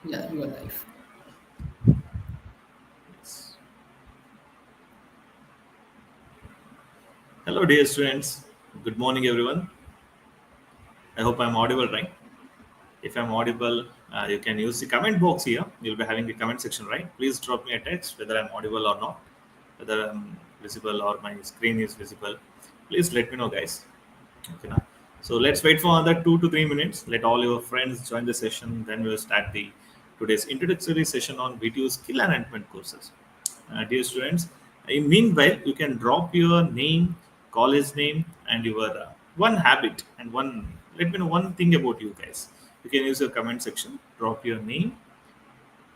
Yeah, you are live. Yes. Hello, dear students. Good morning, everyone. I hope I'm audible, right? If I'm audible, you can use the comment box here. You'll be having a comment section, right? Please drop me a text whether I'm audible or not, whether I'm visible or my screen is visible. Please let me know, guys. Okay, now. So let's wait for another 2 to 3 minutes. Let all your friends join the session. Then we'll start the today's introductory session on VTU skill enhancement courses. Dear students, meanwhile, you can drop your name, college name, and your one habit and one. Let me know one thing about you guys. You can use your comment section. Drop your name,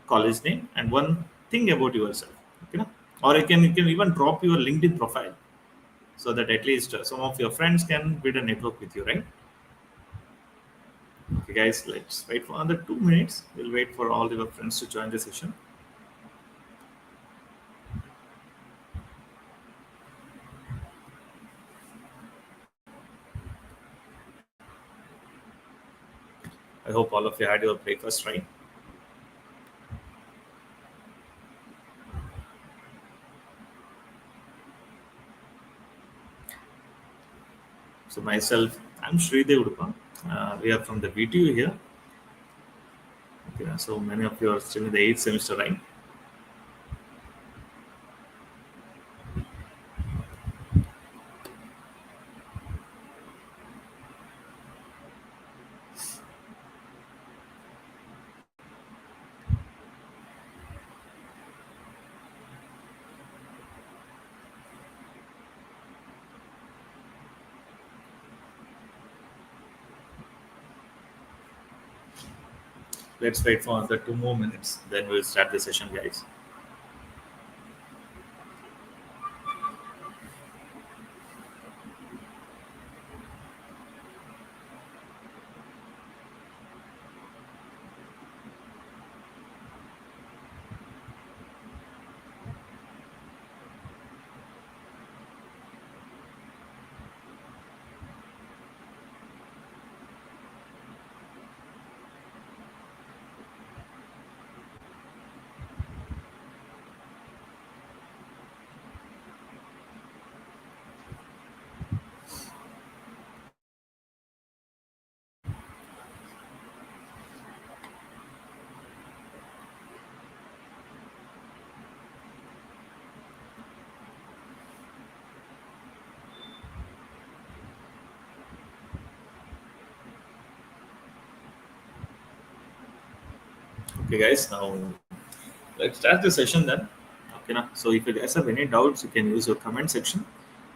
college name, and one thing about yourself. Okay, na? Or you can even drop your LinkedIn profile so that at least some of your friends can build a network with you, right? Okay, guys, let's wait for another 2 minutes. We'll wait for all your friends to join the session. I hope all of you had your breakfast, right? So myself, I'm Sridev Udupa. We are from the VTU here. Okay, so many of you are still in the eighth semester, right? Let's wait for another 2 more minutes. Then we'll start the session, guys. Okay, guys. Now let's start the session then. Okay, now. So if you guys have any doubts, you can use your comment section,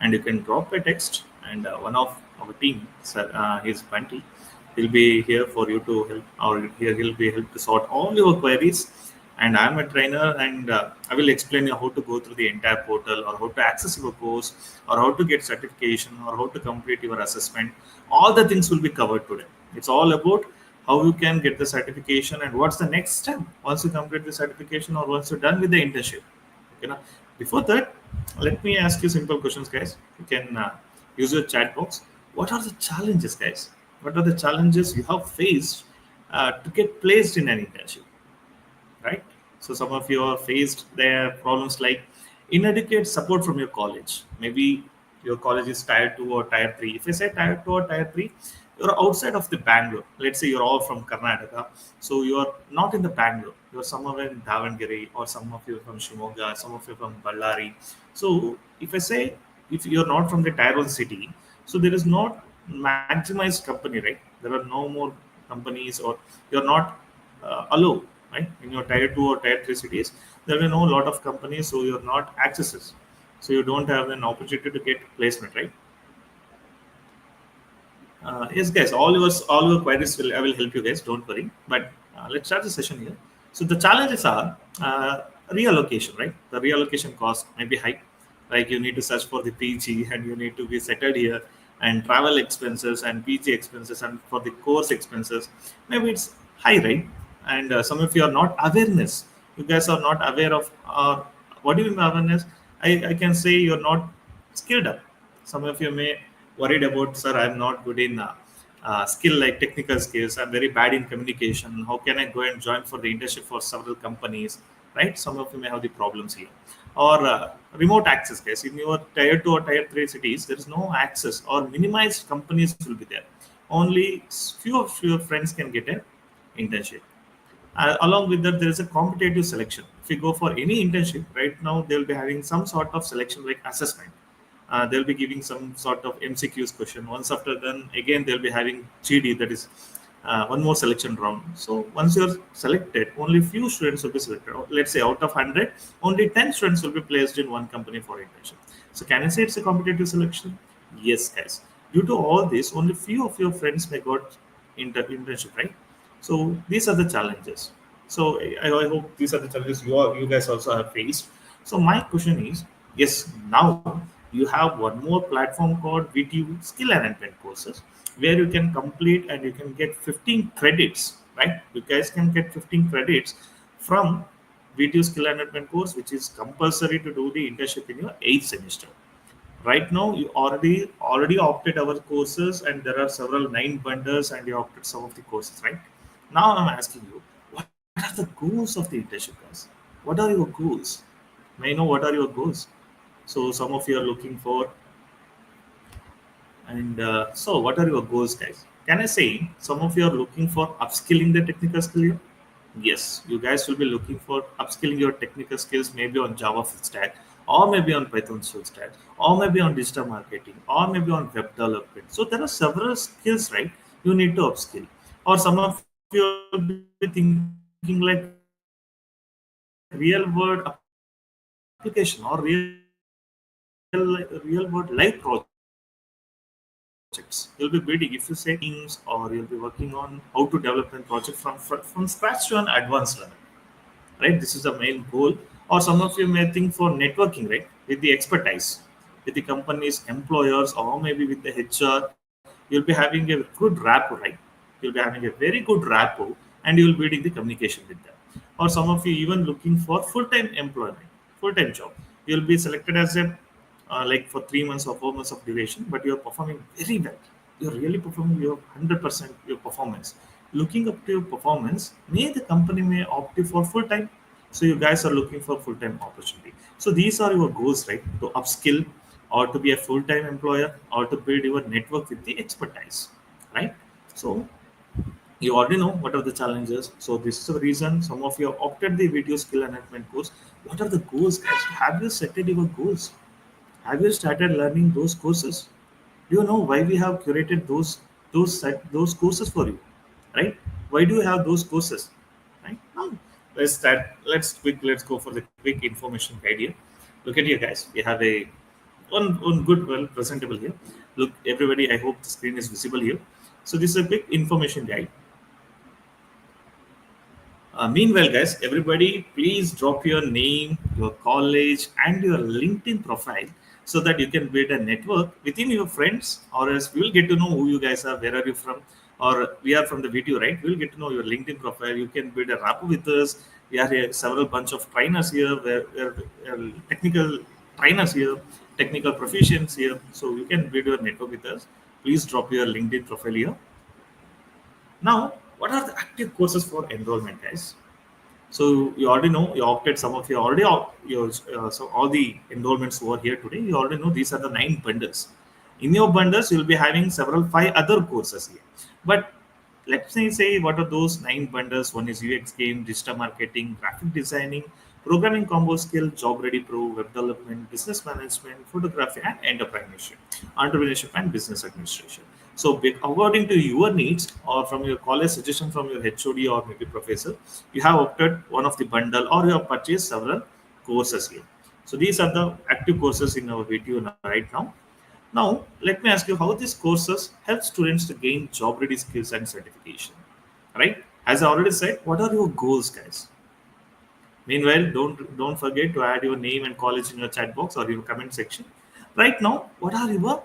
and you can drop a text. And one of our team, sir, his Bunty, he'll be here for you to help, or here he'll be help to sort all your queries. And I'm a trainer, and I will explain you how to go through the entire portal, or how to access your course, or how to get certification, or how to complete your assessment. All the things will be covered today. It's all about how you can get the certification and what's the next step once you complete the certification or once you're done with the internship. Okay, now before that, let me ask you simple questions, guys. You can use your chat box. What are the challenges, guys? What are the challenges you have faced to get placed in an internship? Right? So some of you are faced their problems like inadequate support from your college. Maybe your college is tier two or tier three. If I say tier two or tier three, you're outside of the Bangalore. Let's say you're all from Karnataka, so you're not in the Bangalore. You're somewhere in Davangere, or some of you from Shimoga, some of you from Ballari. So if I say if you're not from the tier one city, so there is not maximized company, right? There are no more companies, or you're not allowed, right? In your tier 2 or tier 3 cities, there are no lot of companies, so you're not accesses. So you don't have an opportunity to get placement, right? Yes, guys, all your queries will I will help you guys. Don't worry. But let's start the session here. So the challenges are reallocation, right? The reallocation cost may be high. Like you need to search for the PG, and you need to be settled here, and travel expenses and PG expenses, and for the course expenses, maybe it's high, right? And some of you are not awareness. You guys are not aware of. What do you mean by awareness? I can say you're not skilled up. Some of you may worried about, sir, I'm not good in skill like technical skills. I'm very bad in communication. How can I go and join for the internship for several companies, right? Some of you may have the problems here. Or remote access case. In your tier 2 or tier 3 cities, there is no access or minimized companies will be there. Only few of your friends can get an internship. Along with that, there is a competitive selection. If you go for any internship, right now they'll be having some sort of selection like assessment. They'll be giving some sort of MCQs question. Once after then, again they'll be having GD, that is one more selection round. So once you're selected, only few students will be selected. Let's say out of 100, only 10 students will be placed in one company for internship. So can I say it's a competitive selection? Yes, guys. Due to all this, only few of your friends may got internship, right? So these are the challenges. So I hope these are the challenges you guys also have faced. So my question is, yes, now you have one more platform called VTU skill enhancement courses where you can complete and you can get 15 credits, right? You guys can get 15 credits from VTU skill enhancement course, which is compulsory to do the internship in your 8th semester. Right now you already opted our courses, and there are several 9 bundles and you opted some of the courses, right? Now I'm asking you, what are the goals of the internship, guys? What are your goals? May I know what are your goals? So some of you are looking for, and so what are your goals, guys? Can I say some of you are looking for upskilling the technical skill? Yes, you guys will be looking for upskilling your technical skills, maybe on Java full stack, or maybe on Python full stack, or maybe on digital marketing, or maybe on web development. So there are several skills, right? You need to upskill. Or some of you will be thinking like real world application or real world live projects. You'll be building. If you say teams, or you'll be working on how to develop a project from scratch to an advanced level, right? This is the main goal. Or some of you may think for networking, right, with the expertise, with the company's employers, or maybe with the HR. You'll be having a good rapport, right? You'll be having a very good rapport, and you'll be building the communication with them. Or some of you even looking for full-time employment, full-time job. You'll be selected as a like for 3 months or 4 months of duration, but you're performing very well. You're really performing your 100% your performance. Looking up to your performance, may the company may opt you for full time. So you guys are looking for full time opportunity. So these are your goals, right? To upskill, or to be a full time employer, or to build your network with the expertise, right? So you already know what are the challenges. So this is the reason some of you have opted the video skill enhancement course. What are the goals, guys? Have you set your goals? Have you started learning those courses? Do you know why we have curated those courses for you? Right? Why do you have those courses? Right? Now, let's start. Let's go for the quick information guide here. Look at here, guys. We have a one good, well presentable here. Look, everybody. I hope the screen is visible here. So this is a quick information guide. Meanwhile, guys, everybody, please drop your name, your college, and your LinkedIn profile so that you can build a network within your friends, or else we'll get to know who you guys are, where are you from, or we are from the video, right? We'll get to know your LinkedIn profile. You can build a rapport with us. We are here, several bunch of trainers here, technical trainers here, technical proficients here. So you can build your network with us. Please drop your LinkedIn profile here. Now, what are the active courses for enrollment, guys? So you already know, you opted, some of you already your so all the enrollments who are here today, you already know these are the 9 bundles. In your bundles, you'll be having several 5 other courses here. But let me say what are those 9 bundles. One is UX game, digital marketing, graphic designing, programming combo skill, job ready pro, web development, business management, photography, and entrepreneurship and business administration. So according to your needs, or from your college suggestion from your HOD or maybe professor, you have opted one of the bundle, or you have purchased several courses here. So these are the active courses in our video right now. Now, let me ask you how these courses help students to gain job ready skills and certification. Right? As I already said, what are your goals, guys? Meanwhile, don't forget to add your name and college in your chat box or your comment section. Right now, what are your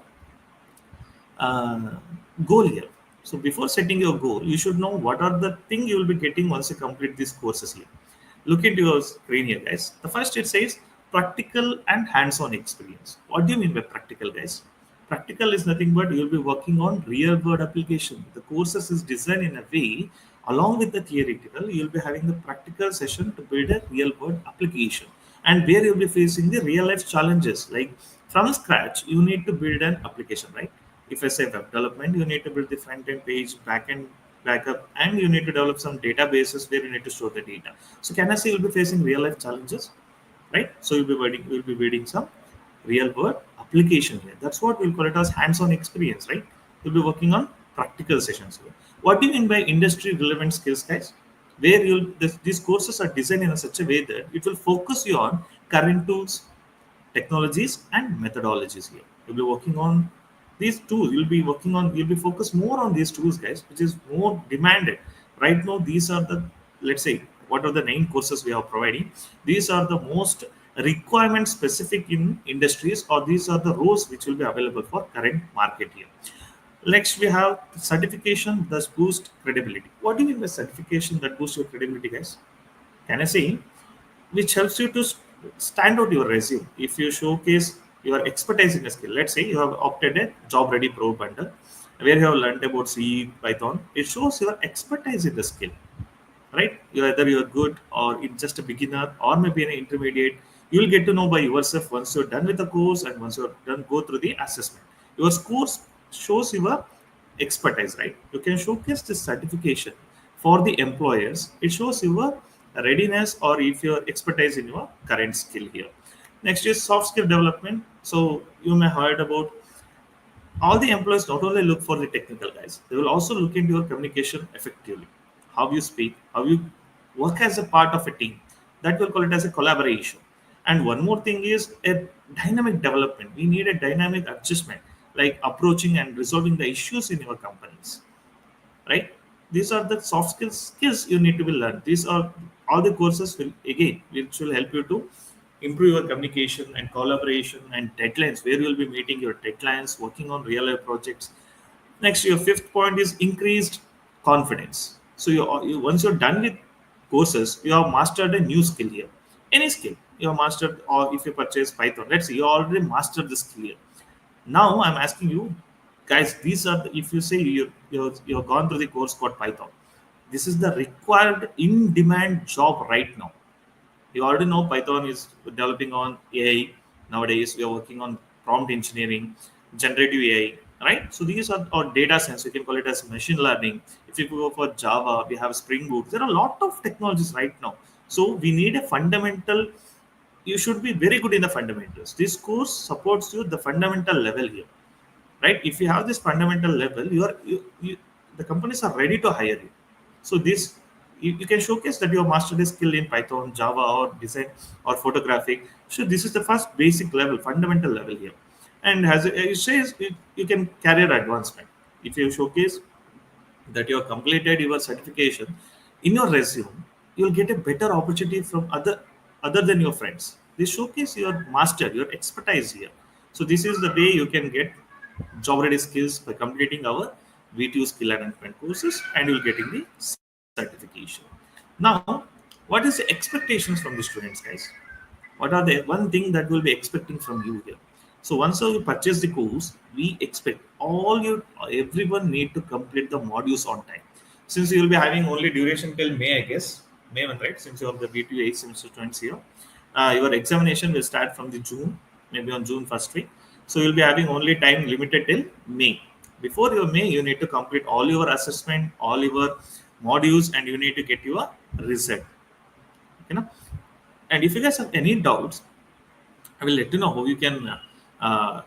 uh, goal here? So before setting your goal, you should know what are the thing you will be getting once you complete these courses here. Look into your screen here, guys. The first, it says practical and hands-on experience. What do you mean by practical, guys? Practical is nothing but you'll be working on real world application. The courses is designed in a way, along with the theoretical, you'll be having the practical session to build a real world application, and where you'll be facing the real life challenges. Like from scratch, you need to build an application, right? If I say web development, you need to build the front end page, back end backup, and you need to develop some databases where you need to store the data. So can I say you'll be facing real life challenges, right? So you'll be building some real world application here. That's what we'll call it as hands-on experience, right? You'll be working on practical sessions here. What do you mean by industry relevant skills, guys? Where these courses are designed in such a way that it will focus you on current tools, technologies, and methodologies here. You'll be working on these tools. You'll be focused more on these tools, guys, which is more demanded. Right now, these are the, let's say, what are the 9 courses we are providing. These are the most requirement specific in industries, or these are the roles which will be available for current market here. Next, we have certification that boost credibility. What do you mean by certification that boosts your credibility, guys? Can I say which helps you to stand out your resume if you showcase your expertise in a skill. Let's say you have opted a job ready pro bundle where you have learned about C, Python. It shows your expertise in the skill, right? Either you're good or it's just a beginner or maybe an intermediate. You'll get to know by yourself once you're done with the course and once you're done go through the assessment. Your scores shows your expertise, right? You can showcase this certification for the employers. It shows your readiness or if your expertise in your current skill here. Next is soft skill development. So you may heard about all the employees not only look for the technical guys, they will also look into your communication effectively, how you speak, how you work as a part of a team. That will call it as a collaboration. And one more thing is a dynamic development. We need a dynamic adjustment, like approaching and resolving the issues in your companies, right? These are the soft skills you need to be learned. These are all the courses will again which will help you to improve your communication and collaboration and deadlines, where you will be meeting your deadlines, working on real life projects. Next, your fifth point is increased confidence. So you once you're done with courses, you have mastered a new skill here. Any skill you have mastered, or if you purchase Python, let's say you already mastered the skill here. Now I'm asking you, guys, these are the, if you say you've gone through the course called Python, this is the required in demand job right now. You already know Python is developing on AI nowadays. We are working on prompt engineering, generative AI, right? So these are or data science. You can call it as machine learning. If you go for Java, we have Spring Boot. There are a lot of technologies right now. So we need a fundamental. You should be very good in the fundamentals. This course supports you the fundamental level here, right? If you have this fundamental level, the companies are ready to hire you. So this you can showcase that you have mastered a skill in Python, Java, or design or photographic. So this is the first basic level, fundamental level here. And as it says, you can career advancement. If you showcase that you have completed your certification in your resume, you'll get a better opportunity from other than your friends. This showcase your master, your expertise here. So this is the way you can get job ready skills by completing our VTU skill enhancement courses, and you'll getting the certification. Now, what is the expectations from the students, guys? What are the one thing that we'll be expecting from you here? So once you purchase the course, we expect all you everyone need to complete the modules on time. Since you will be having only duration till May, I guess May 1, right? Since you have the B2 8 semester students here, your examination will start from the June, maybe on June first week. So you'll be having only time limited till May. Before your May, you need to complete all your assessment, all your modules, and you need to get your result. You know, and if you guys have any doubts, I will let you know how you can uh,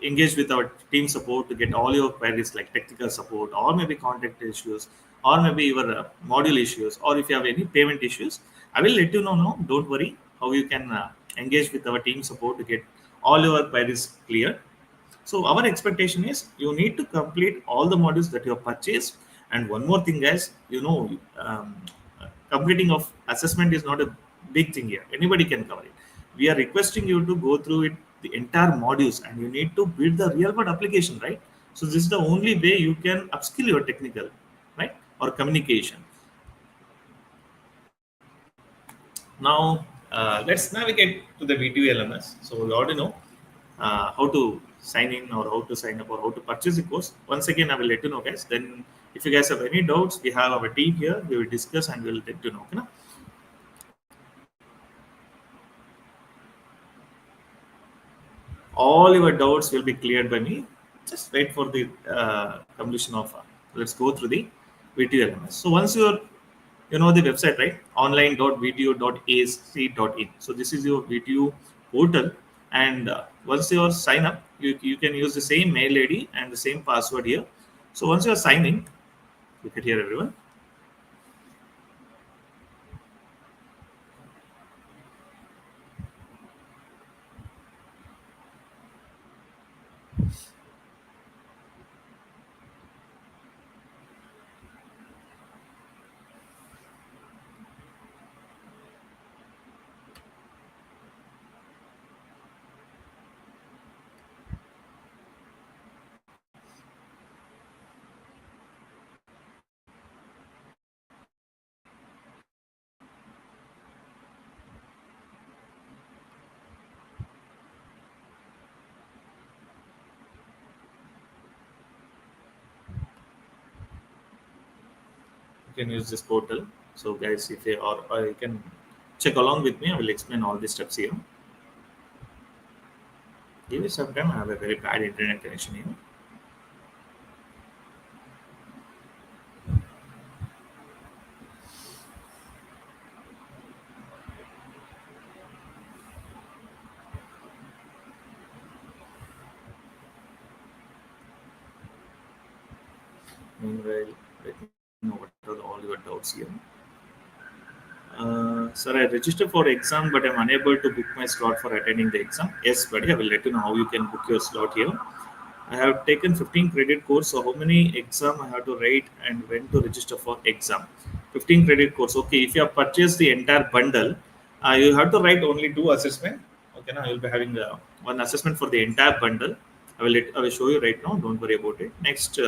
engage with our team support to get all your queries like technical support, or maybe contact issues, or maybe your module issues, or if you have any payment issues. I will let you know. No, don't worry. How you can engage with our team support to get all your queries clear. So our expectation is you need to complete all the modules that you have purchased. And one more thing, guys, completing of assessment is not a big thing here. Anybody can cover it. We are requesting you to go through it, the entire modules, and you need to build the real world application, right? So this is the only way you can upskill your technical, right, or communication. Now let's navigate to the VTU LMS. So we already know how to sign in or how to sign up or how to purchase the course. Once again, I will let you know, guys. Then, if you guys have any doubts, we have our team here. We will discuss and we will let you know. Okay, na? All your doubts will be cleared by me. Just wait for the completion of. Let's go through the VTU LMS. So once you know the website, right? online.vtu.ac.in. So this is your VTU portal, and once you are sign up, you can use the same mail ID and the same password here. So once you are signing, look at here, everyone. You can use this portal. So guys, if you or you can check along with me, I will explain all the steps here. Give me some time. I have a very bad internet connection here. Meanwhile, let me know what are all your doubts here. Sir, I registered for exam, but I'm unable to book my slot for attending the exam. Yes, buddy, I will let you know how you can book your slot here. I have taken 15 credit course. So how many exam I have to write and when to register for exam? 15 credit course. Okay, if you have purchased the entire bundle, you have to write only two assessment. Okay, now you'll be having one assessment for the entire bundle. I will show you right now. Don't worry about it. Next,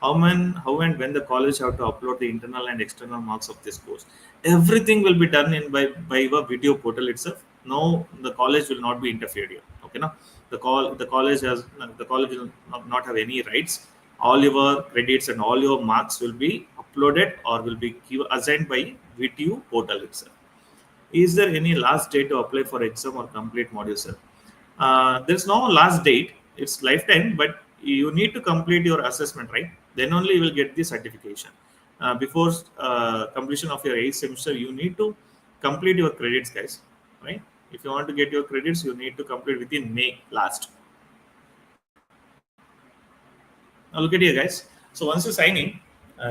how and when the college have to upload the internal and external marks of this course. Everything will be done in by your video portal itself. No, the college will not be interfered here. Okay, now the college will not have any rights. All your credits and all your marks will be uploaded or will be assigned by VTU portal itself. Is there any last date to apply for exam or complete module, sir? There's no last date. It's lifetime, but you need to complete your assessment, right? Then only you will get the certification. Before completion of your 8th semester, you need to complete your credits, guys, right? If you want to get your credits, you need to complete within May last. Now look at here, guys. So once you sign in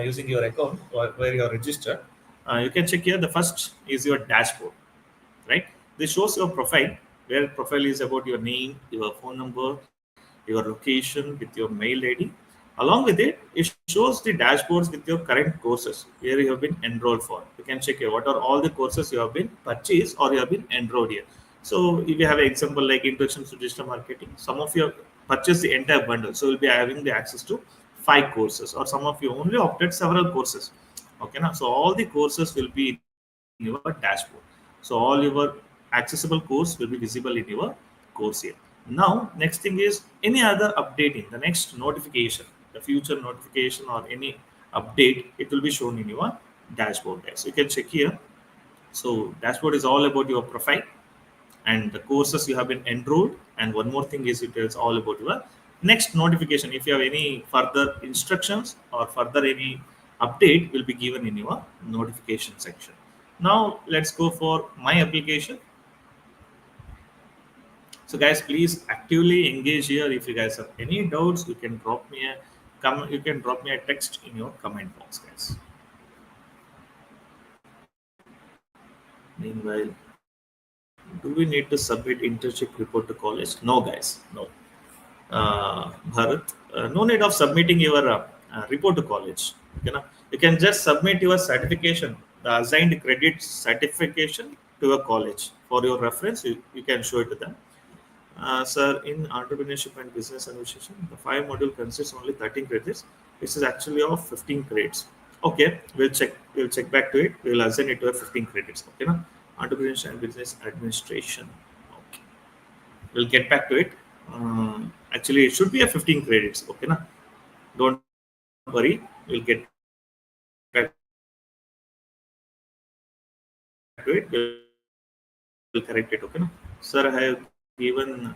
using your account where you are registered, you can check here. The first is your dashboard, right? This shows your profile, where profile is about your name, your phone number, your location with your mail ID. Along with it, it shows the dashboards with your current courses where you have been enrolled for. You can check here what are all the courses you have been purchased or you have been enrolled here. So if you have an example like Introduction to Digital Marketing, some of you have purchased the entire bundle. So you'll be having the access to 5 courses, or some of you only opted several courses. Okay, now so all the courses will be in your dashboard. So all your accessible course will be visible in your course here. Now, next thing is any other updating, the next notification, the future notification or any update, it will be shown in your dashboard, guys. So you can check here. So dashboard is all about your profile and the courses you have been enrolled. And one more thing is it is all about your next notification. If you have any further instructions or further any update will be given in your notification section. Now let's go for my application. So guys, please actively engage here. If you guys have any doubts, you can drop me a text in your comment box, guys. Meanwhile, do we need to submit internship report to college? No, guys, no. Bharat, no need of submitting your report to college. You can just submit your certification, the assigned credit certification to a college for your reference. You can show it to them. Sir, in entrepreneurship and business administration, the 5 module consists only 13 credits. This is actually of 15 credits. Okay, we'll check. We'll check back to it. We'll assign it to a 15 credits. Okay, now entrepreneurship and business administration. Okay, we'll get back to it. Actually, it should be a 15 credits. Okay, na? Don't worry, we'll get back to it. We'll correct it. Okay, na? Sir, I have given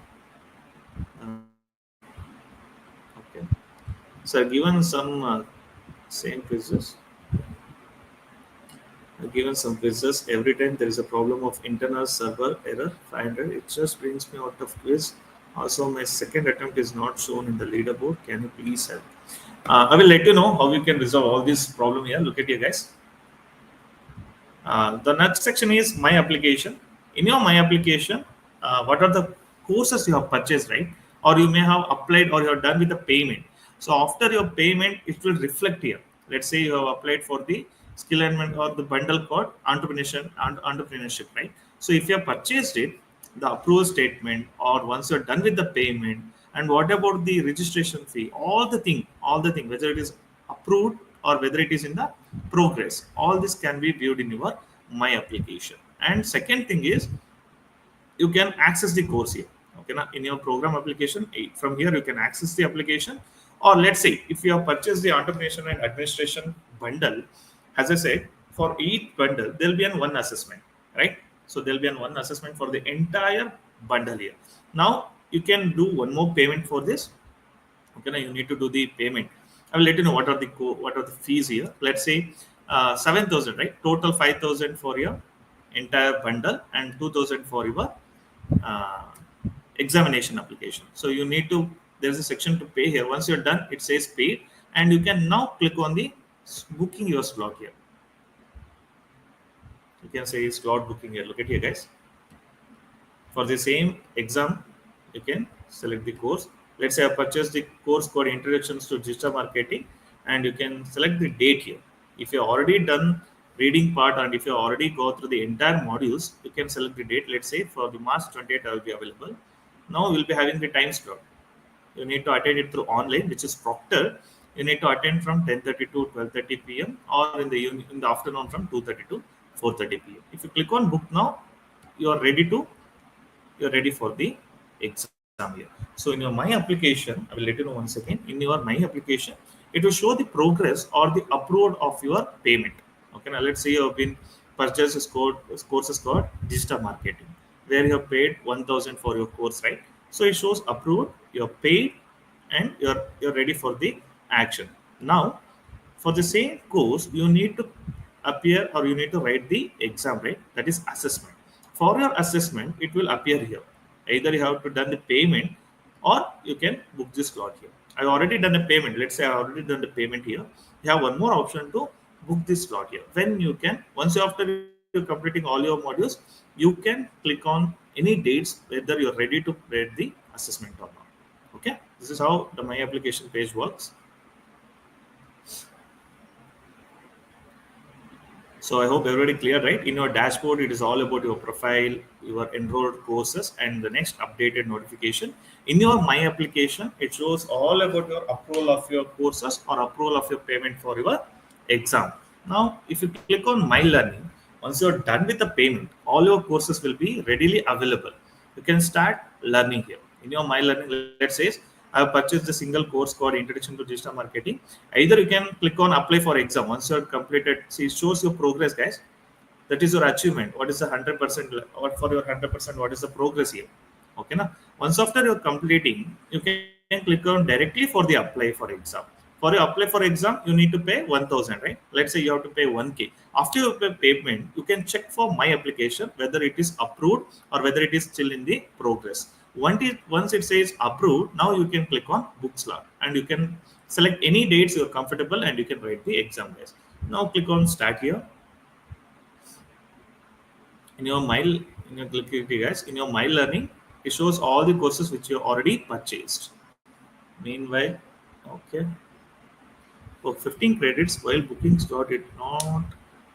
okay. Sir, given some same quizzes. Given some quizzes, every time there is a problem of internal server error 500, it just brings me out of quiz. Also, my second attempt is not shown in the leaderboard. Can you please help? I will let you know how you can resolve all this problem here. Look at you guys. The next section is my application. In your my application, what are the courses you have purchased, right? Or you may have applied or you have done with the payment. So after your payment, it will reflect here. Let's say you have applied for the skill enhancement or the bundle called entrepreneurship, right? So if you have purchased it, the approval statement or once you're done with the payment, and what about the registration fee, all the thing, whether it is approved or whether it is in the progress, all this can be viewed in your my application. And second thing is you can access the course here. Okay, now in your program application, from here you can access the application. Or let's say if you have purchased the entrepreneurship and administration bundle, as I said, for each bundle there will be an one assessment, right? So there will be an one assessment for the entire bundle here. Now you can do one more payment for this. Okay, now you need to do the payment. I will let you know what are the fees here. Let's say 7,000, right? Total 5,000 for your entire bundle and 2,000 for your uh, examination application. So you need to, there's a section to pay here. Once you're done, it says paid, and you can now click on the booking your slot here. You can say slot booking here. Look at here, guys. For the same exam, you can select the course. Let's say I purchased the course called Introductions to Digital Marketing, and you can select the date here. If you've already done reading part and if you already go through the entire modules, you can select the date. Let's say for the March 28th, I will be available. Now we'll be having the time slot. You need to attend it through online, which is proctor. You need to attend from 10:30 to 12:30 p.m. or in the afternoon from 2:30 to 4:30 p.m. If you click on book now, you are ready to you're ready for the exam here. So in your my application, I will let you know once again. In your my application, it will show the progress or the upload of your payment. Okay, now let's say you have been purchased courses called digital marketing, where you have paid 1,000 for your course, right? So it shows approved, you're paid, and you're ready for the action. Now for the same course, you need to appear or you need to write the exam, right? That is assessment. For your assessment, it will appear here. Either you have to done the payment or you can book this slot here. I already done the payment. Let's say I already done the payment here. You have one more option to book this slot here. When you can, once after you're completing all your modules, you can click on any dates whether you're ready to read the assessment or not. Okay, this is how the my application page works. So I hope everybody clear, right? In your dashboard, it is all about your profile, your enrolled courses, and the next updated notification. In your My application, it shows all about your approval of your courses or approval of your payment for your exam. Now, if you click on My Learning, once you're done with the payment, all your courses will be readily available. You can start learning here. In your My Learning, let's say I have purchased a single course called Introduction to Digital Marketing. Either you can click on apply for exam. Once you have completed, see, it shows your progress, guys. That is your achievement. What is the 100%? What for your 100%? What is the progress here? Okay, now once after you're completing, you can click on directly for the apply for exam. For your apply for exam, you need to pay 1,000, right? Let's say you have to pay 1K. After you pay payment, you can check for my application whether it is approved or whether it is still in the progress. Once it says approved, now you can click on book slot and you can select any dates you're comfortable and you can write the exam guys. Now click on start here. In your my in your click here, guys, in your my learning, it shows all the courses which you already purchased. Meanwhile, okay. For 15 credits while booking slot, it not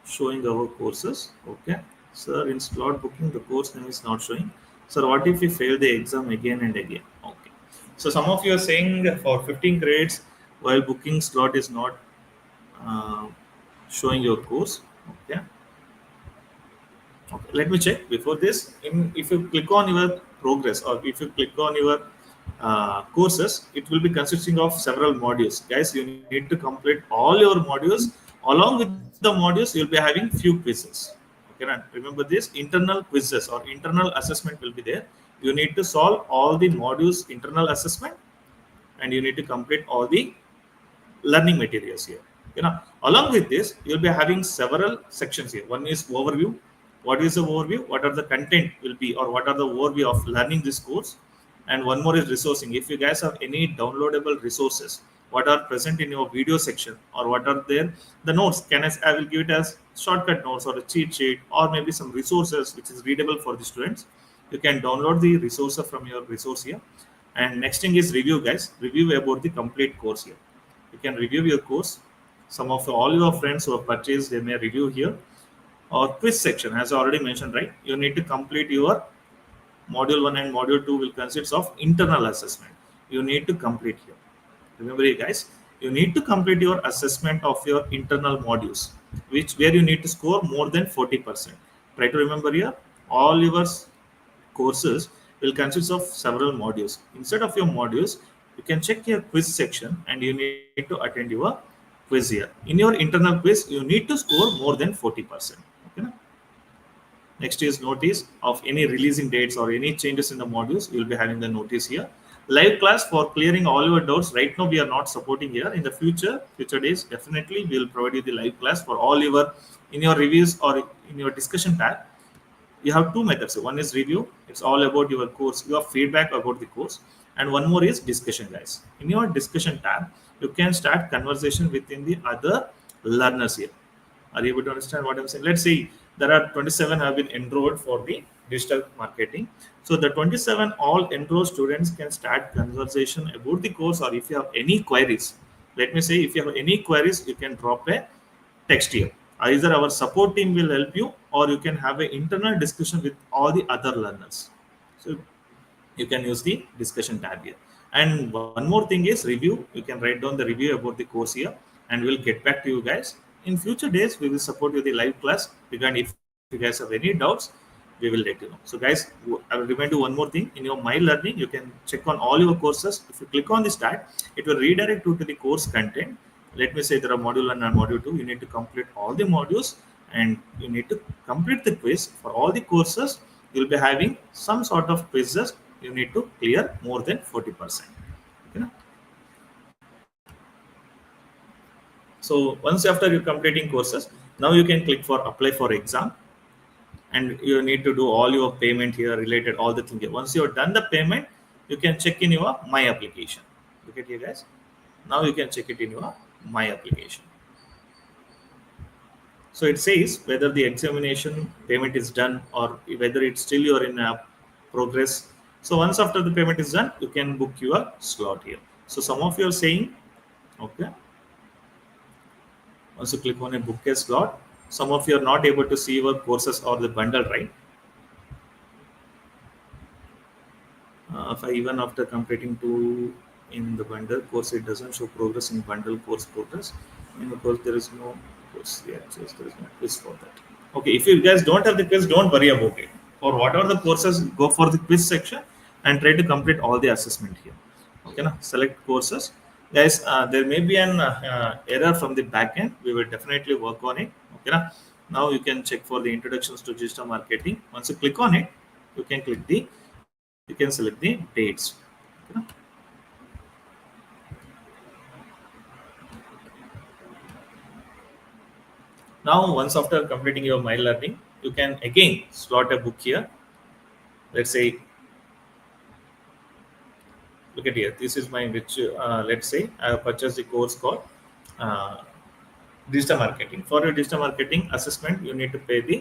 showing our courses. Okay, sir, in slot booking, the course name is not showing. Sir, what if we fail the exam again and again? Okay, so some of you are saying that for 15 credits while booking slot is not uh, showing your course. Okay. Okay, let me check before this. If you click on your progress or if you click on your courses, it will be consisting of several modules. Guys, you need to complete all your modules. Along with the modules, you'll be having few quizzes. Okay, now remember this: internal quizzes or internal assessment will be there. You need to solve all the modules internal assessment, and you need to complete all the learning materials here. Along with this, you'll be having several sections here. One is overview. What is the overview? What are the content will be, or what are the overview of learning this course? And one more is resourcing. If you guys have any downloadable resources, what are present in your video section, or what are there, the notes. I will give it as shortcut notes or a cheat sheet, or maybe some resources which is readable for the students. You can download the resources from your resource here. And next thing is review, guys. Review about the complete course here. You can review your course. Some of all your friends who have purchased, they may review here. Or quiz section, as I already mentioned, right? You need to complete your module 1 and module 2 will consist of internal assessment. You need to complete here. Remember, you guys, you need to complete your assessment of your internal modules, where you need to score more than 40%. Try to remember here, all your courses will consist of several modules. Instead of your modules, you can check your quiz section and you need to attend your quiz here. In your internal quiz, you need to score more than 40%. Okay? Next is notice of any releasing dates or any changes in the modules. You will be having the notice here. Live class for clearing all your doubts. Right now, we are not supporting here. In the future days, definitely we will provide you the live class for all in your reviews or in your discussion tab. You have two methods. One is review. It's all about your course, your feedback about the course. And one more is discussion, guys. In your discussion tab, you can start conversation within the other learners here. Are you able to understand what I'm saying? Let's see, there are 27 have been enrolled for the digital marketing. So the 27 all enrolled students can start conversation about the course, or if you have any queries, let me say, if you have any queries, you can drop a text here. Either our support team will help you, or you can have an internal discussion with all the other learners. So you can use the discussion tab here. And one more thing is review. You can write down the review about the course here, and we'll get back to you guys. In future days, we will support you the live class. Again, if you guys have any doubts, we will let you know. So guys, I will remind you one more thing. In your My Learning, you can check on all your courses. If you click on this tab, it will redirect you to the course content. Let me say there are module 1 and module 2. You need to complete all the modules, and you need to complete the quiz. For all the courses, you'll be having some sort of quizzes. You need to clear more than 40%. Okay? So once after you're completing courses, now you can click for apply for exam, and you need to do all your payment here related, all the things. Once you've done the payment, you can check in your My Application. Look at here, guys. Now you can check it in your My Application. So it says whether the examination payment is done or whether it's still you're in progress. So once after the payment is done, you can book your slot here. So some of you are saying, okay, once you click on a book a slot, some of you are not able to see your courses or the bundle, right? If even after completing 2 in the bundle course, it doesn't show progress in bundle course progress. And of course, there is no course. Yeah, there is no quiz for that. Okay, if you guys don't have the quiz, don't worry about it. For whatever the courses, go for the quiz section and try to complete all the assessment here. Okay, now select courses. Guys, there may be an error from the backend. We will definitely work on it. Okay, now you can check for the introductions to digital marketing. Once you click on it, you can select the dates. Okay, now once after completing your My Learning, you can again slot a book here. Let's say, look at here, this is my which let's say I have purchased the course called digital marketing. For your digital marketing assessment, you need to pay the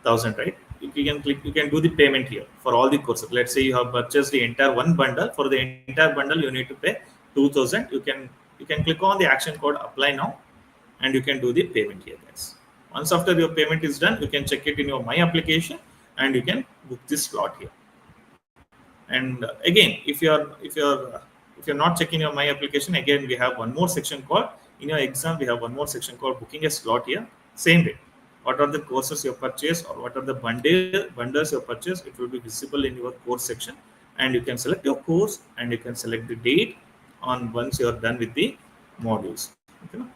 1,000, right? You can do the payment here for all the courses. Let's say you have purchased the entire one bundle. For the entire bundle, you need to pay 2,000. You can click on the action code apply now, and you can do the payment here, guys. Once after your payment is done, you can check it in your My Application, and you can book this slot here. And again, if you're not checking your My Application, again we have one more section called in your exam. We have one more section called booking a slot here. Same way, what are the courses you purchase or what are the bundles you purchase, it will be visible in your course section. and you can select your course and you can select the date on once you are done with the modules. Okay, no?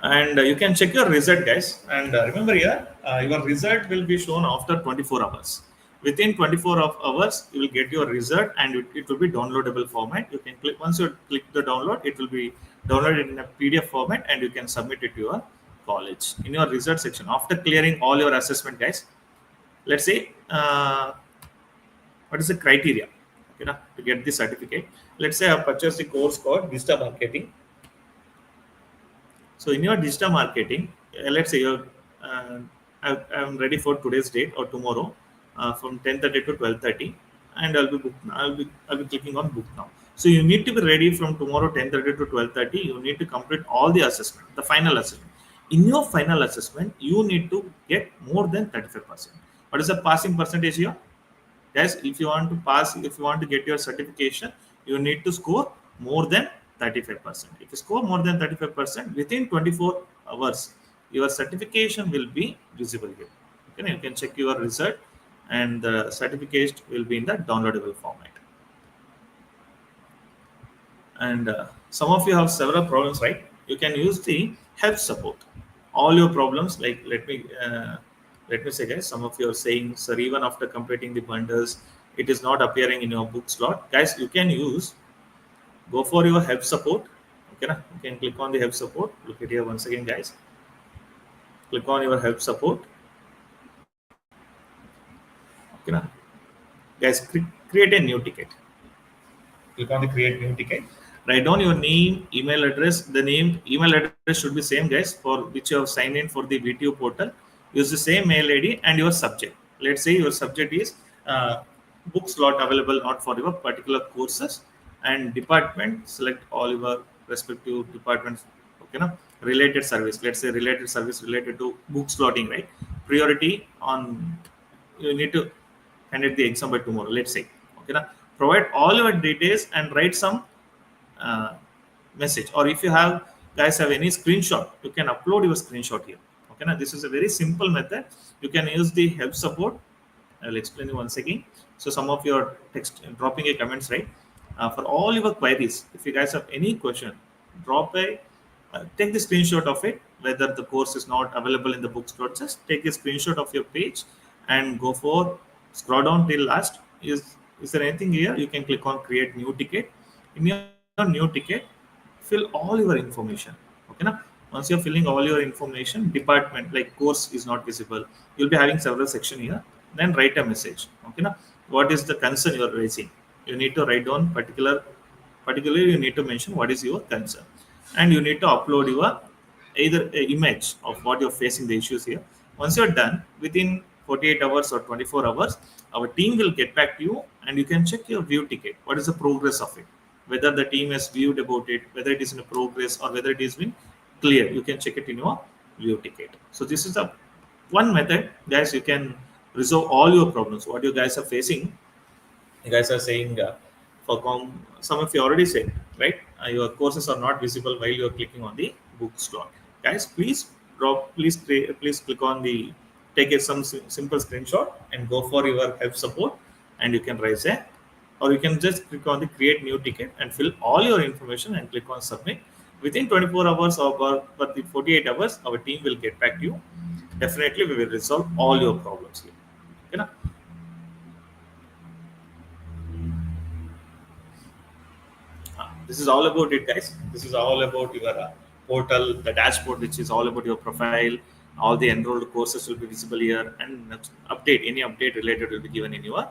And you can check your result, guys. And remember here, your result will be shown after 24 hours. Within 24 hours, you will get your result, and it will be downloadable format. You can click once you click the download, it will be downloaded in a PDF format, and you can submit it to your college in your result section after clearing all your assessment, guys. Let's say what is the criteria, okay, na, to get the certificate. Let's say I purchased the course called digital marketing. So in your digital marketing, let's say you're, I'm ready for today's date or tomorrow from 10:30 to 12:30, and I'll be booked. I'll be clicking on book now. So you need to be ready from tomorrow 10:30 to 12:30. You need to complete all the assessment, the final assessment. In your final assessment, you need to get more than 35%. What is the passing percentage here? Guys, if you want to pass, if you want to get your certification, you need to score more than 35%. If you score more than 35% within 24 hours, your certification will be visible here. Okay, you can check your result, and the certificate will be in the downloadable format. And some of you have several problems, right? You can use the help support all your problems. Like let me say, guys, some of you are saying, sir, even after completing the bundles, it is not appearing in your book slot. Guys, you can use, go for your help support. Okay, na? You can click on the help support. Look at here once again, guys. Click on your help support. Okay, na? Guys, create a new ticket. Click on the create new ticket. Write down your name, email address. The name, email address should be same, guys, for which you have signed in for the VTU portal. Use the same mail ID and your subject. Let's say your subject is book slot available not for your particular courses, and department. Select all your respective departments. Okay, now related service. Let's say related service related to book slotting, right? Priority on, you need to handle the exam by tomorrow. Let's say, okay, now provide all your details and write some uh, message, or if you have, guys, have any screenshot, you can upload your screenshot here. Okay, now this is a very simple method. You can use the help support. I'll explain you once again. So some of your text dropping a comments, right? For all your queries, if you guys have any question, drop a take the screenshot of it. Whether the course is not available in the book slot, just take a screenshot of your page and go for, scroll down till last. Is there anything here? You can click on create new ticket. In your new ticket, fill all your information. Okay, now once you're filling all your information, department like course is not visible, you'll be having several section here. Then write a message. Okay, now what is the concern you're raising? You need to write down particularly you need to mention what is your concern, and you need to upload your either a image of what you're facing the issues here. Once you're done, within 48 hours or 24 hours, our team will get back to you, and you can check your view ticket. What is the progress of it? Whether the team has viewed about it, whether it is in a progress or whether it is been clear. You can check it in your view ticket. So this is the one method, guys. You can resolve all your problems. What you guys are facing, you guys are saying some of you already said, right? Your courses are not visible while you are clicking on the book slot. Guys, please click on the, take some simple screenshot and go for your help support, and you can raise a, or you can just click on the create new ticket and fill all your information and click on submit. Within 24 hours or but the 48 hours, our team will get back to you. Definitely we will resolve all your problems here. Okay, na? This is all about it, guys. This is all about your portal, the dashboard, which is all about your profile. All the enrolled courses will be visible here, and update, any update related will be given in your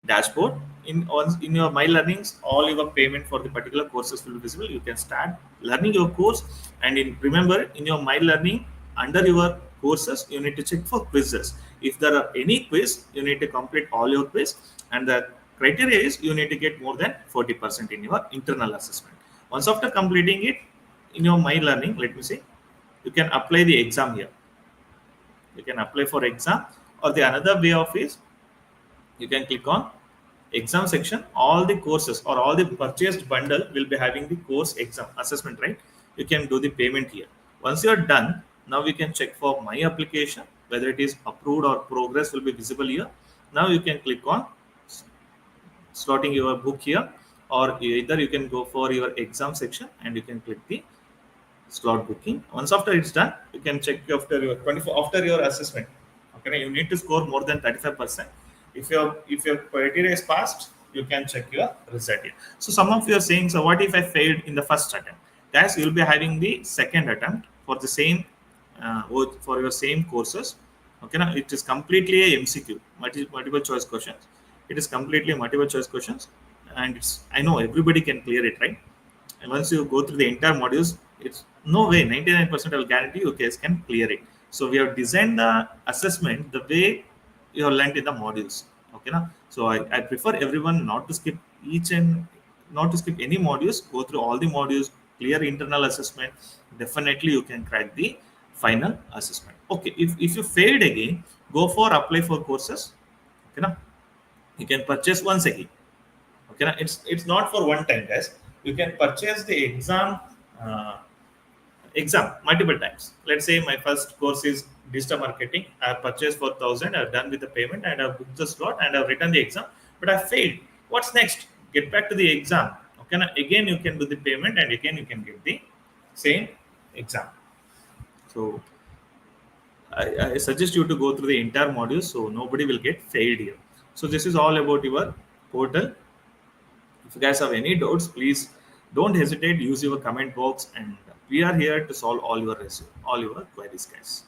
dashboard. In your my learnings, all your payment for the particular courses will be visible. You can start learning your course, and remember, in your my learning, under your courses, you need to check for quizzes. If there are any quiz, you need to complete all your quiz, and the criteria is you need to get more than 40% in your internal assessment. Once after completing it in your my learning, let me say, you can apply the exam here. You can apply for exam, or the another way of is, you can click on exam section. All the courses or all the purchased bundle will be having the course exam assessment, right? You can do the payment here. Once you're done, now we can check for my application, whether it is approved or progress will be visible here. Now you can click on slotting your book here, or either you can go for your exam section and you can click the slot booking. Once after it's done, you can check after your 24 after your assessment. Okay, you need to score more than 35%. If your criteria is passed, you can check your result here. So some of you are saying, so what if I failed in the first attempt? Guys, you'll be having the second attempt for the same for your same courses. Okay, now it is completely a MCQ, multiple choice questions. It is completely multiple choice questions, and it's, I know everybody can clear it, right? And once you go through the entire modules, it's no way 99% I will guarantee you guys can clear it. So we have designed the assessment the way you have learned in the modules. Okay, now so I prefer everyone not to skip each and not to skip any modules. Go through all the modules, clear internal assessment. Definitely you can crack the final assessment. Okay, if you failed again, go for apply for courses. Okay, now you can purchase once again. Okay, now it's not for one time, guys. You can purchase the exam multiple times. Let's say my first course is digital marketing. I have purchased for 1,000. I've done with the payment and I've booked the slot and I've written the exam, but I failed. What's next? Get back to the exam. Okay, now again you can do the payment and again you can get the same exam. So I suggest you to go through the entire module so nobody will get failed here. So this is all about your portal. If you guys have any doubts, please don't hesitate. Use your comment box, and we are here to solve all your queries, guys.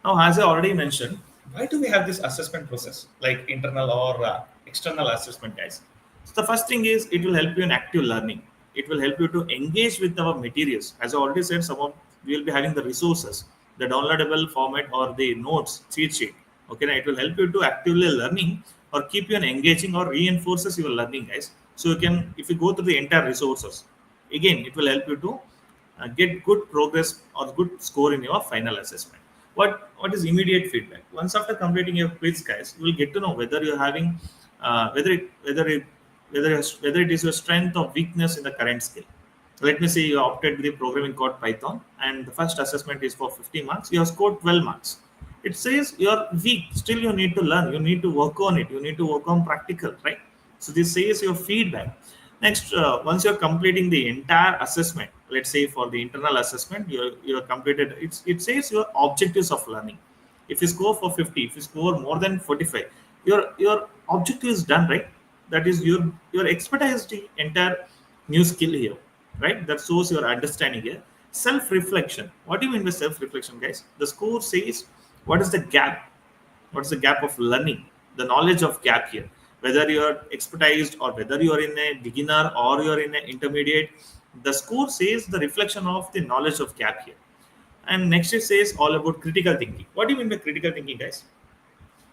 Now, as I already mentioned, why do we have this assessment process, like internal or external assessment, guys? So the first thing is it will help you in active learning. It will help you to engage with our materials. As I already said, some of we will be having the resources, the downloadable format or the notes, cheat sheet. Okay, now it will help you to actively learning or keep you on engaging or reinforces your learning, guys. So you can, if you go through the entire resources, again, it will help you to get good progress or good score in your final assessment. What is immediate feedback? Once after completing your quiz, guys, you will get to know whether you're having whether it is your strength or weakness in the current skill. Let me say you opted the programming code Python and the first assessment is for 50 marks. You have scored 12 marks. It says you're weak. Still, you need to learn. You need to work on it. You need to work on practical, right? So this says your feedback. Next, once you're completing the entire assessment, let's say for the internal assessment, you're completed. It says your objectives of learning. If you score for 50, if you score more than 45, your objective is done, right? That is your expertise the entire new skill here, right? That shows your understanding here. Self-reflection. What do you mean by self-reflection, guys? The score says what is the gap? What's the gap of learning? The knowledge of gap here. Whether you are expertised or whether you are in a beginner or you are in an intermediate, the score says the reflection of the knowledge of gap here. And next it says all about critical thinking. What do you mean by critical thinking, guys?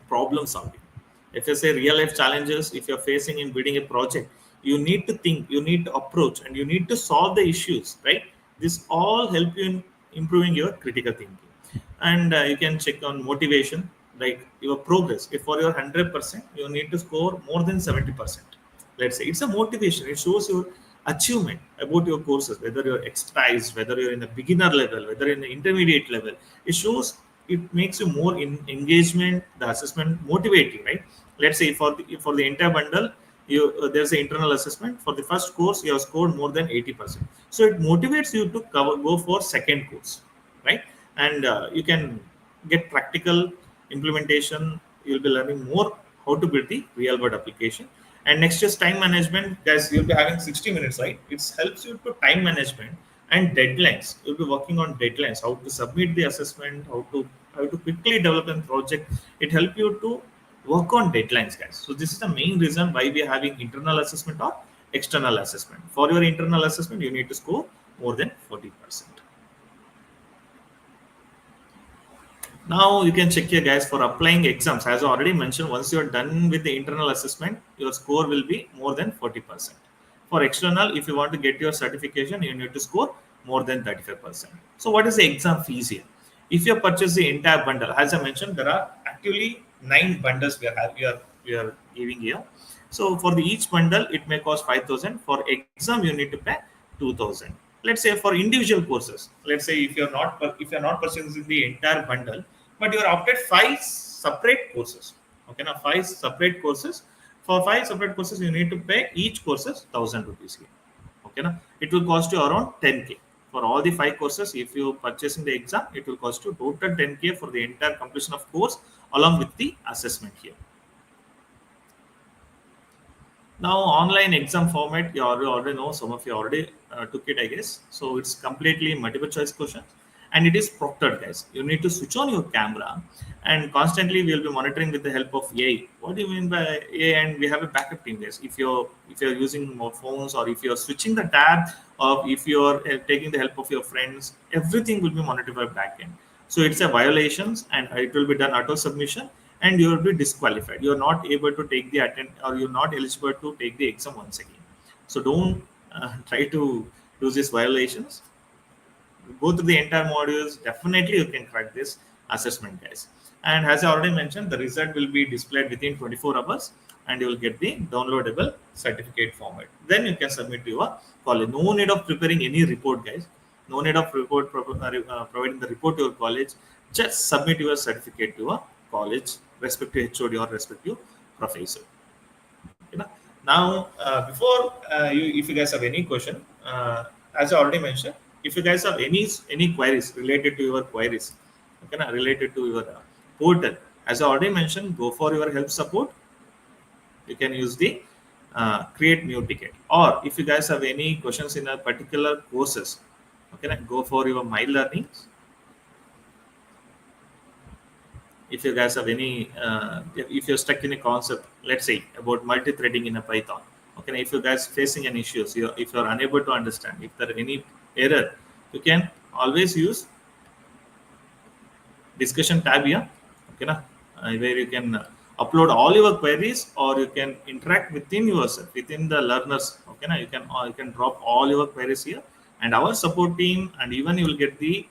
Problem solving. If you say real life challenges, if you're facing in building a project, you need to think, you need to approach, and you need to solve the issues, right? This all help you in improving your critical thinking. And you can check on motivation, like your progress. If for your 100%, you need to score more than 70%. Let's say it's a motivation. It shows your achievement about your courses, whether you're expertise, whether you're in a beginner level, whether in the intermediate level. It shows, it makes you more in engagement. The assessment motivate you, right? Let's say for the entire bundle, there's an internal assessment for the first course. You have scored more than 80%, so it motivates you to go for second course, right? And you can get practical implementation. You'll be learning more how to build the real world application. And next is time management, guys. You'll be having 60 minutes, right? It helps you to time management and deadlines. You'll be working on deadlines, how to submit the assessment, how to quickly develop a project. It helps you to work on deadlines, guys. So this is the main reason why we are having internal assessment or external assessment. For your internal assessment, you need to score more than 40%. Now you can check here, guys, for applying exams. As I already mentioned, once you're done with the internal assessment, your score will be more than 40%. For external, if you want to get your certification, you need to score more than 35%. So what is the exam fees here? If you purchase the entire bundle, as I mentioned, there are actually 9 bundles we are giving here. So for the each bundle, it may cost 5,000. For exam, you need to pay 2,000. Let's say for individual courses, let's say if you're not purchasing the entire bundle, but you are opted five separate courses. Okay, now five separate courses. For five separate courses, you need to pay each courses 1,000 rupees here. Okay, now it will cost you around 10K for all the five courses. If you purchasing the exam, it will cost you total 10K for the entire completion of course along with the assessment here. Now, online exam format, you already know, some of you already took it, I guess. So it's completely multiple choice questions and it is proctored, guys. You need to switch on your camera and constantly we'll be monitoring with the help of AI. What do you mean by AI? And we have a backup team, guys. If you're using more phones or if you're switching the tab or if you're taking the help of your friends, everything will be monitored by backend. So it's a violations and it will be done auto submission and you will be disqualified. You're not able to take the attend or you're not eligible to take the exam once again. So don't try to do these violations. Go through the entire modules. Definitely you can crack this assessment, guys. And as I already mentioned, the result will be displayed within 24 hours and you will get the downloadable certificate format. Then you can submit to your college. No need of preparing any report, guys. No need of providing the report to your college. Just submit your certificate to a college, respective HOD or respective professor. You know? Now, before if you guys have any question, as I already mentioned, if you guys have any queries related to your queries, okay, related to your portal, as I already mentioned, go for your help support. You can use the create new ticket, or if you guys have any questions in a particular courses, okay, go for your my learnings. If you guys have any if you're stuck in a concept, let's say about multi-threading in a Python, okay, if you guys facing an issues, if you're unable to understand, if there are any error, you can always use discussion tab here, okay, where you can upload all your queries or you can interact within yourself, within the learners, okay, you can drop all your queries here and our support team, and even you will get the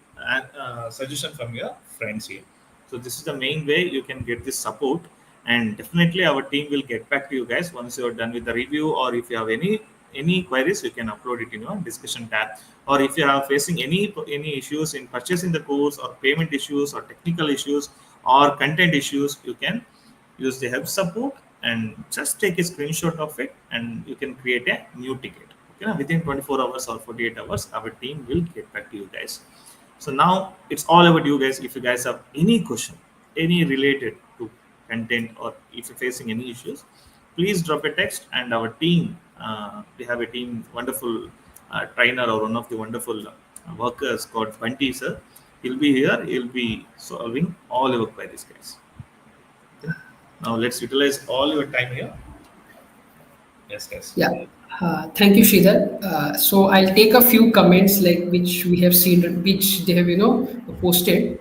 suggestion from your friends here. So this is the main way you can get this support, and definitely our team will get back to you guys once you are done with the review, or if you have any queries, you can upload it in your discussion tab. Or if you are facing any issues in purchasing the course or payment issues or technical issues or content issues, you can use the help support and just take a screenshot of it and you can create a new ticket. Okay, within 24 hours or 48 hours, our team will get back to you guys. So now it's all about you guys. If you guys have any question, any related to content, or if you're facing any issues, please drop a text and our team, we have a team, wonderful trainer or one of the wonderful workers called Bunty sir. He'll be here. He'll be solving all your queries, guys. Okay. Now let's utilize all your time here. Yes, guys. Yeah. Thank you, Sridhar. So I'll take a few comments like which we have seen, which they have posted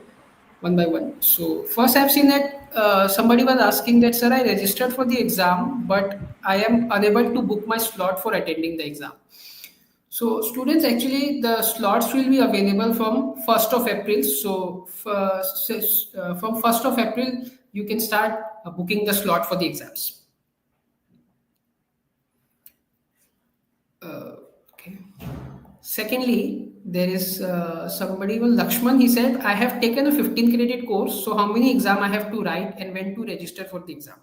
one by one. So first, I've seen that somebody was asking that, sir, I registered for the exam, but I am unable to book my slot for attending the exam. So students, actually, the slots will be available from 1st of April. So from 1st of April, you can start booking the slot for the exams. Okay. Secondly, there is somebody called Lakshman. He said, I have taken a 15 credit course. So how many exam I have to write and when to register for the exam?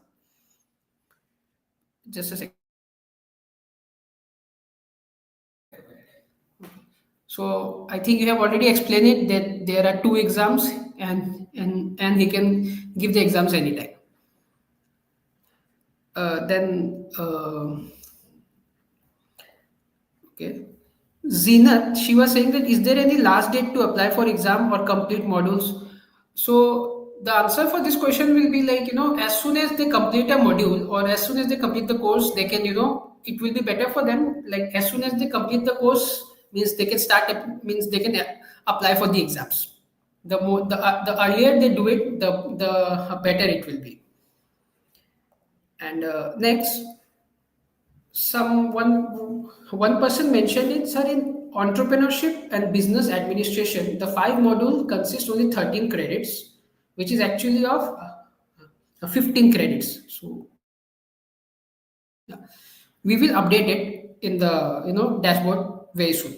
Just a second. So I think you have already explained it that there are two exams and he can give the exams anytime. Okay. Zenat, she was saying that is there any last date to apply for exam or complete modules? So the answer for this question will be like, as soon as they complete a module or as soon as they complete the course, they can, it will be better for them. Like as soon as they complete the course means they can means they can apply for the exams. The earlier they do it, the better it will be. And next, one person mentioned it, sir, in entrepreneurship and business administration, the 5 module consists only 13 credits, which is actually of 15 credits. So yeah, we will update it in the dashboard very soon.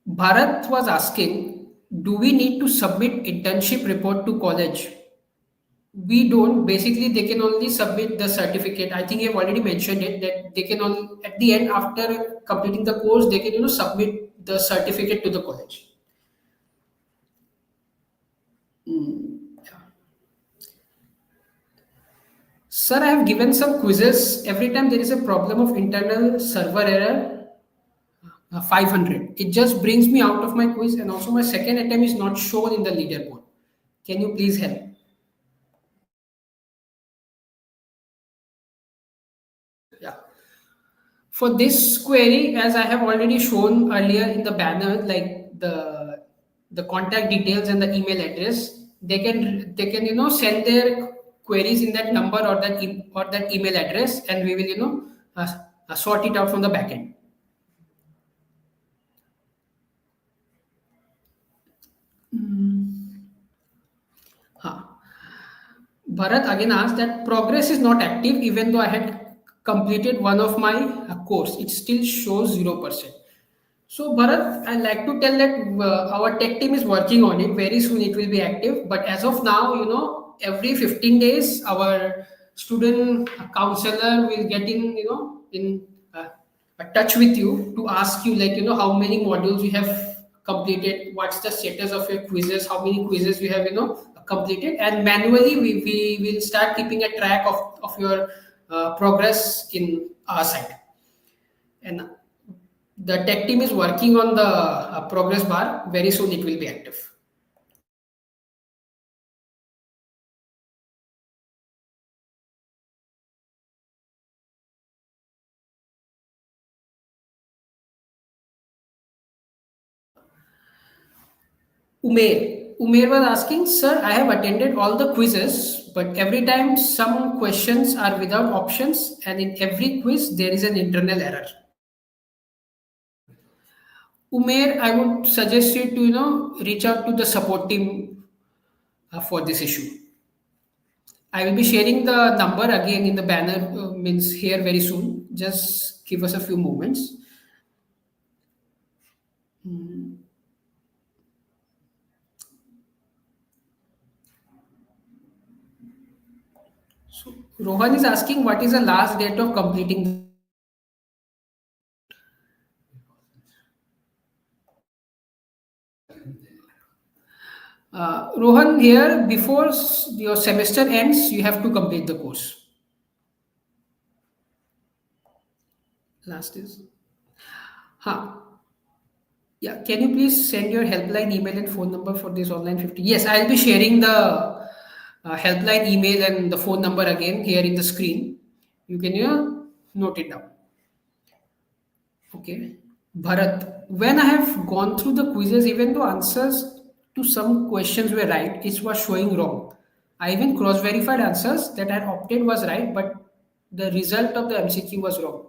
Bharat was asking do we need to submit internship report to college? We don't. Basically, they can only submit the certificate. I think you've already mentioned it that they can only at the end after completing the course they can submit the certificate to the college. Sir, I have given some quizzes. Every time there is a problem of internal server error, 500. It just brings me out of my quiz, and also my second attempt is not shown in the leaderboard. Can you please help? Yeah. For this query, as I have already shown earlier in the banner, like the contact details and the email address, they can send their queries in that number or or that email address, and we will sort it out from the backend. Huh. Bharat again asked that progress is not active even though I had completed one of my course. It still shows 0%. So Bharat, I'd like to tell that our tech team is working on it. Very soon it will be active. But as of now, every 15 days, our student counselor will get in a touch with you to ask you like, how many modules you have completed, what's the status of your quizzes, how many quizzes you have, completed. And manually, we will start keeping a track of your progress in our side. And the tech team is working on the progress bar. Very soon it will be active. Umair was asking, sir, I have attended all the quizzes, but every time some questions are without options, and in every quiz there is an internal error. Umair, I would suggest you to reach out to the support team for this issue. I will be sharing the number again in the banner, means here very soon. Just give us a few moments. So Rohan is asking, what is the last date of completing? Rohan, here before your semester ends, you have to complete the course. Last is, huh? Yeah, can you please send your helpline email and phone number for this online 50? Yes, I'll be sharing the helpline email and the phone number again here in the screen. You can note it down. Okay. Bharat, when I have gone through the quizzes, even though answers to some questions were right, it was showing wrong. I even cross-verified answers that I had opted was right, but the result of the MCQ was wrong.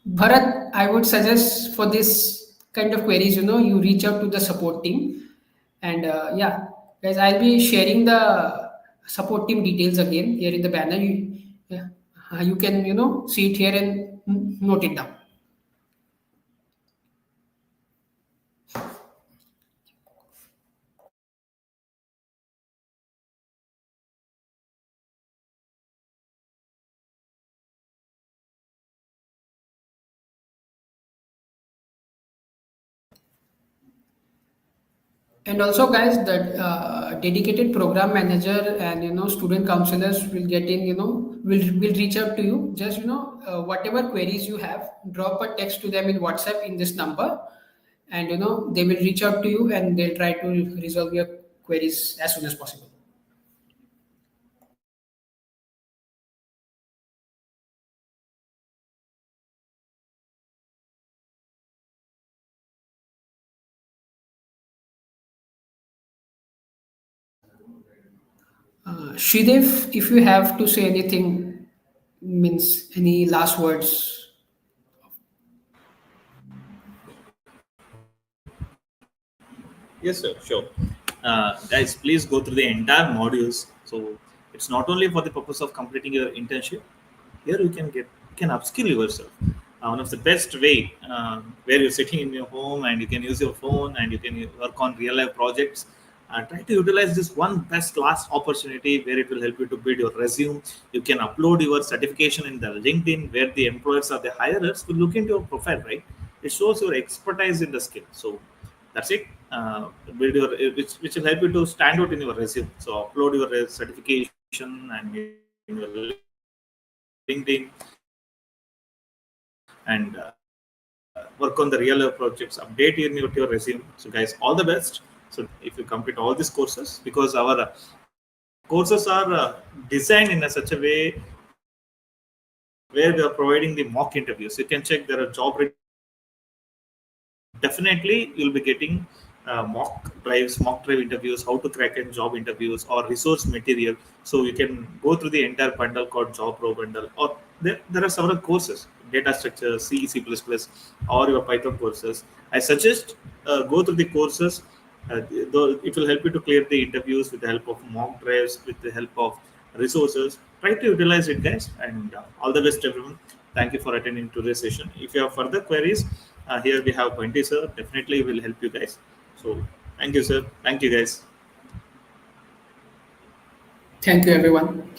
Bharat, I would suggest for this kind of queries, you reach out to the support team. And yeah, guys, I'll be sharing the support team details again here in the banner. Yeah, you can, see it here and note it down. And also, guys, that dedicated program manager and student counselors will get in. Will reach out to you. Just whatever queries you have, drop a text to them in WhatsApp in this number, and they will reach out to you and they'll try to resolve your queries as soon as possible. Shridev, if you have to say anything, means any last words. Yes, sir, sure. Guys, please go through the entire modules. So it's not only for the purpose of completing your internship. Here you can get can upskill yourself. One of the best way where you're sitting in your home and you can use your phone and you can work on real life projects. Try to utilize this one best class opportunity where it will help you to build your resume. You can upload your certification in the LinkedIn where the employers or the hirers will look into your profile, right? It shows your expertise in the skill. So that's it. Build your which will help you to stand out in your resume. So upload your certification and in your LinkedIn and work on the real life projects. Update your resume. So guys, all the best. So definitely if you complete all these courses, because our courses are designed in a such a way where we are providing the mock interviews. You can check there are job ready questions. Definitely you'll be getting mock drives, mock drive interviews, how to crack in job interviews or resource material. So you can go through the entire bundle called job pro bundle, or there are several courses, data structure, C, C++, or your Python courses. I suggest go through the courses. Though it will help you to clear the interviews with the help of mock drives, with the help of resources. Try to utilize it, guys, and all the best, everyone. Thank you for attending today's session. If you have further queries, here we have Pointy sir. Definitely will help you guys. So thank you, sir. Thank you, guys. Thank you, everyone.